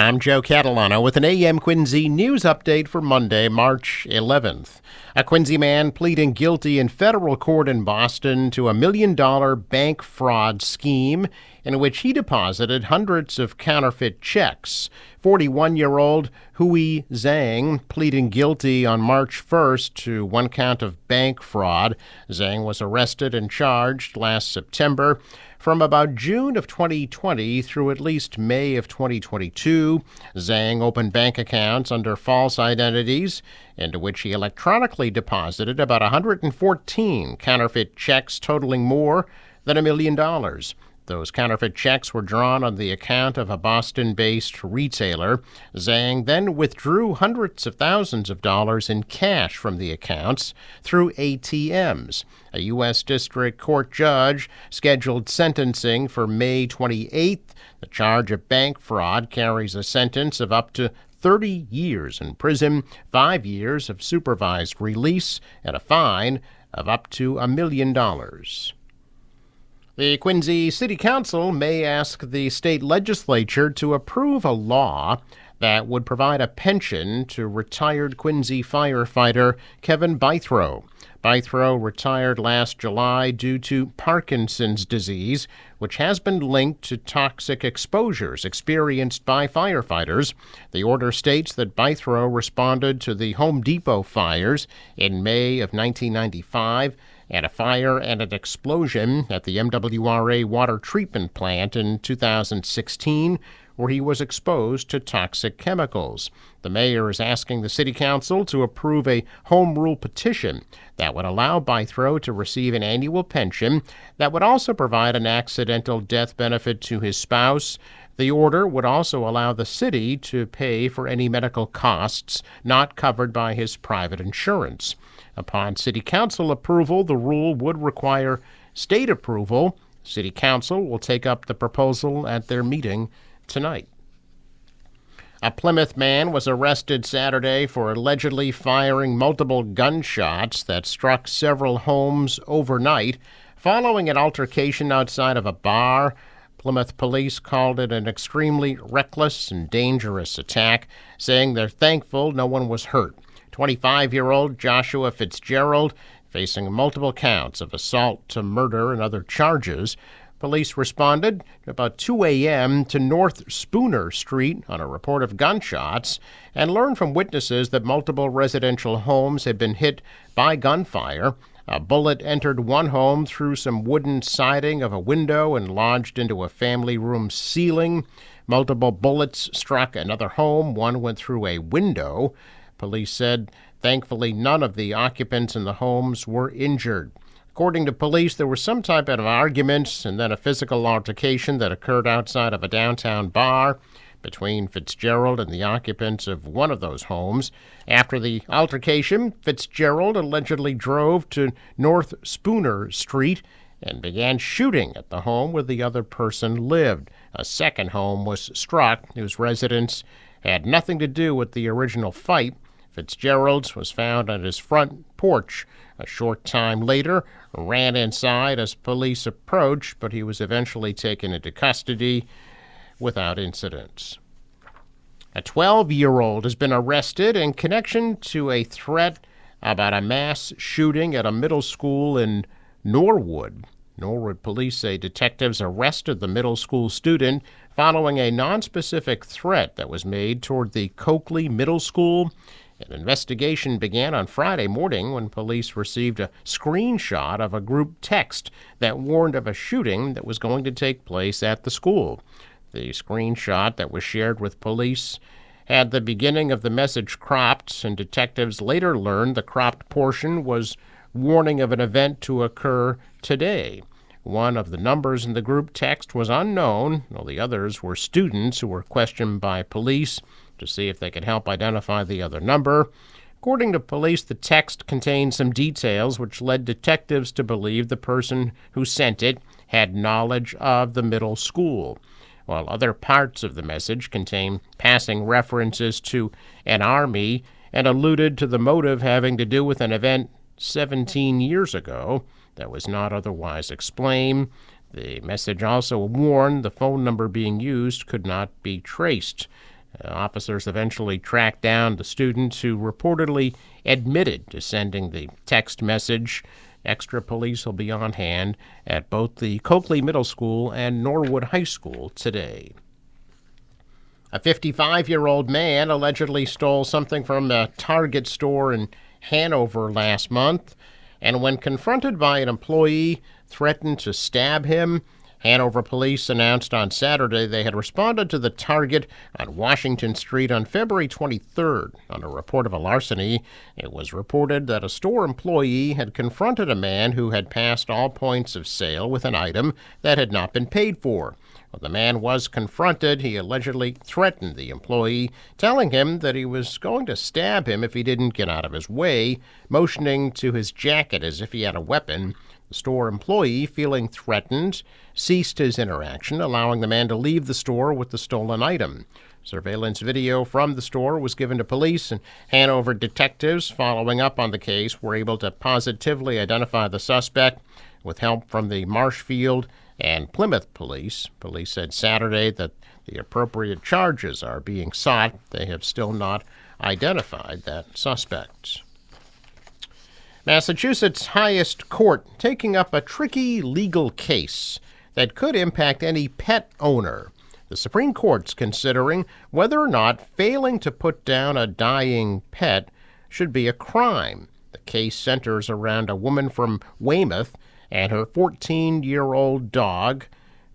I'm Joe Catalano with an AM Quincy news update for Monday, March 11th. A Quincy man pleading guilty in federal court in Boston to $1 million bank fraud scheme in which he deposited hundreds of counterfeit checks. 41-year-old Hui Zhang pleading guilty on March 1st to one count of bank fraud. Zhang was arrested and charged last September. From about June of 2020 through at least May of 2022, Zhang opened bank accounts under false identities into which he electronically deposited about 114 counterfeit checks totaling more than $1 million. Those counterfeit checks were drawn on the account of a Boston-based retailer. Zhang then withdrew hundreds of thousands of dollars in cash from the accounts through ATMs. A U.S. District Court judge scheduled sentencing for May 28th. The charge of bank fraud carries a sentence of up to 30 years in prison, 5 years of supervised release, and a fine of up to $1 million. The Quincy City Council may ask the state legislature to approve a law that would provide a pension to retired Quincy firefighter Kevin Bythrow. Bythrow retired last July due to Parkinson's disease, which has been linked to toxic exposures experienced by firefighters. The order states that Bythrow responded to the Home Depot fires in May of 1995 and a fire and an explosion at the MWRA water treatment plant in 2016, where he was exposed to toxic chemicals. The mayor is asking the city council to approve a home rule petition that would allow Bythrow to receive an annual pension that would also provide an accidental death benefit to his spouse. The order would also allow the city to pay for any medical costs not covered by his private insurance. Upon city council approval, the rule would require state approval. City council will take up the proposal at their meeting tonight. A Plymouth man was arrested Saturday for allegedly firing multiple gunshots that struck several homes overnight following an altercation outside of a bar. Plymouth police called it an extremely reckless and dangerous attack, saying they're thankful no one was hurt. 25-year-old Joshua Fitzgerald facing multiple counts of assault to murder and other charges. Police responded about 2 a.m. to North Spooner Street on a report of gunshots and learned from witnesses that multiple residential homes had been hit by gunfire. A bullet entered one home through some wooden siding of a window and lodged into a family room ceiling. Multiple bullets struck another home. One went through a window. Police said, thankfully, none of the occupants in the homes were injured. According to police, there was some type of argument and then a physical altercation that occurred outside of a downtown bar between Fitzgerald and the occupants of one of those homes. After the altercation, Fitzgerald allegedly drove to North Spooner Street and began shooting at the home where the other person lived. A second home was struck, whose residents had nothing to do with the original fight. Fitzgerald was found on his front porch. A short time later, ran inside as police approached, but he was eventually taken into custody without incident. A 12-year-old has been arrested in connection to a threat about a mass shooting at a middle school in Norwood. Norwood police say detectives arrested the middle school student following a nonspecific threat that was made toward the Coakley Middle School. An investigation began on Friday morning when police received a screenshot of a group text that warned of a shooting that was going to take place at the school. The screenshot that was shared with police had the beginning of the message cropped, and detectives later learned the cropped portion was warning of an event to occur today. One of the numbers in the group text was unknown, while the others were students who were questioned by police to see if they could help identify the other number. According to police, the text contained some details which led detectives to believe the person who sent it had knowledge of the middle school, while other parts of the message contained passing references to an army and alluded to the motive having to do with an event 17 years ago that was not otherwise explained. The message also warned the phone number being used could not be traced. Officers eventually tracked down the students who reportedly admitted to sending the text message. Extra police will be on hand at both the Coakley Middle School and Norwood High School today. A 55-year-old man allegedly stole something from a Target store in Hanover last month, and when confronted by an employee, threatened to stab him. Hanover police announced on Saturday they had responded to the Target on Washington Street on February 23rd. On a report of a larceny, it was reported that a store employee had confronted a man who had passed all points of sale with an item that had not been paid for. When the man was confronted, he allegedly threatened the employee, telling him that he was going to stab him if he didn't get out of his way, motioning to his jacket as if he had a weapon. The store employee, feeling threatened, ceased his interaction, allowing the man to leave the store with the stolen item. Surveillance video from the store was given to police, and Hanover detectives following up on the case were able to positively identify the suspect with help from the Marshfield and Plymouth police. Police said Saturday that the appropriate charges are being sought. They have still not identified that suspect. Massachusetts' highest court taking up a tricky legal case that could impact any pet owner. The Supreme Court's considering whether or not failing to put down a dying pet should be a crime. The case centers around a woman from Weymouth and her 14-year-old dog,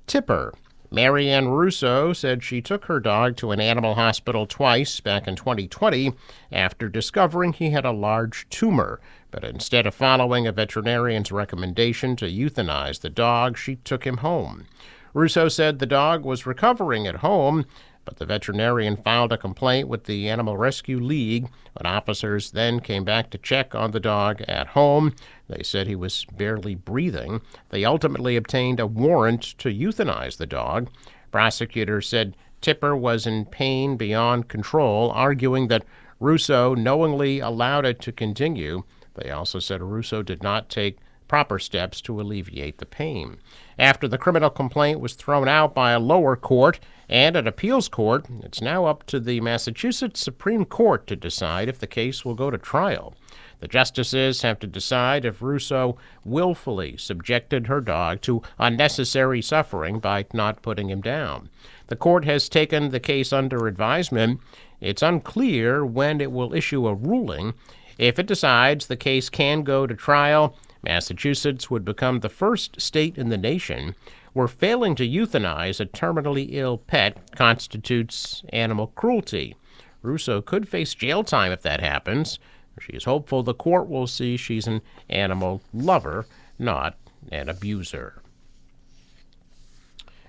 Tipper. Marianne Russo said she took her dog to an animal hospital twice back in 2020 after discovering he had a large tumor. But instead of following a veterinarian's recommendation to euthanize the dog, she took him home. Russo said the dog was recovering at home, but the veterinarian filed a complaint with the Animal Rescue League. When officers then came back to check on the dog at home, they said he was barely breathing. They ultimately obtained a warrant to euthanize the dog. Prosecutors said Tipper was in pain beyond control, arguing that Russo knowingly allowed it to continue. They also said Russo did not take proper steps to alleviate the pain. After the criminal complaint was thrown out by a lower court and an appeals court, it's now up to the Massachusetts Supreme Court to decide if the case will go to trial. The justices have to decide if Russo willfully subjected her dog to unnecessary suffering by not putting him down. The court has taken the case under advisement. It's unclear when it will issue a ruling. If it decides the case can go to trial, Massachusetts would become the first state in the nation where failing to euthanize a terminally ill pet constitutes animal cruelty. Russo could face jail time if that happens. She is hopeful the court will see she's an animal lover, not an abuser.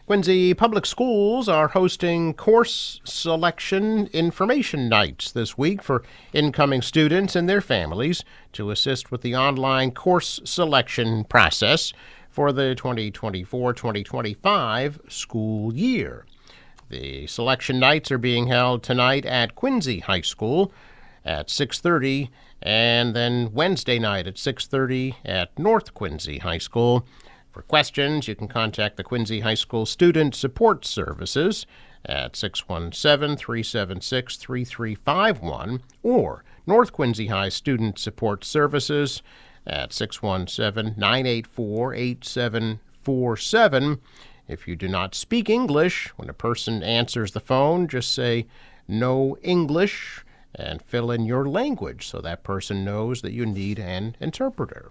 Quincy Public Schools are hosting course selection information nights this week for incoming students and their families to assist with the online course selection process for the 2024-2025 school year. The selection nights are being held tonight at Quincy High School at 6:30 and then Wednesday night at 6:30 at North Quincy High School. For questions, you can contact the Quincy High School Student Support Services at 617-376-3351 or North Quincy High Student Support Services at 617-984-8747. If you do not speak English, when a person answers the phone, just say "no English" and fill in your language so that person knows that you need an interpreter.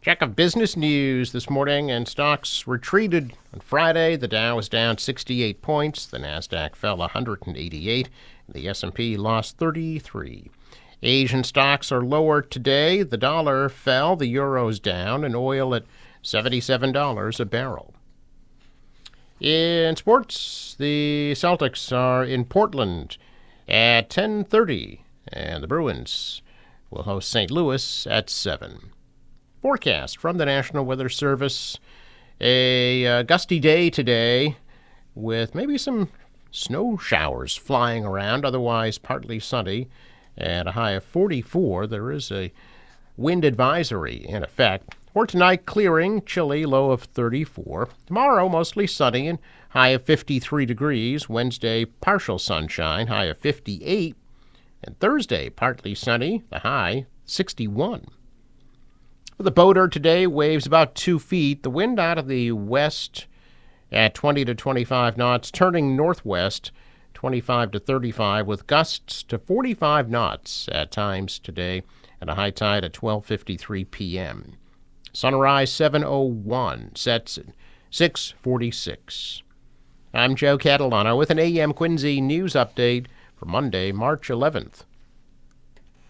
Check of business news this morning, and stocks retreated on Friday. The Dow was down 68 points. The Nasdaq fell 188. The S&P lost 33. Asian stocks are lower today. The dollar fell, the euro's down, and oil at $77 a barrel. In sports, the Celtics are in Portland at 10:30, and the Bruins will host St. Louis at 7. Forecast from the National Weather Service. A gusty day today with maybe some snow showers flying around, otherwise partly sunny, at a high of 44. There is a wind advisory in effect. For tonight, clearing, chilly, low of 34. Tomorrow, mostly sunny and high of 53 degrees. Wednesday, partial sunshine, high of 58. And Thursday, partly sunny, the high 61. For the boater today, waves about 2 feet. The wind out of the west at 20 to 25 knots, turning northwest 25 to 35, with gusts to 45 knots at times today, and a high tide at 12:53 p.m. Sunrise 7:01, sets at 6:46. I'm Joe Catalano with an AM Quincy news update for Monday, March 11th.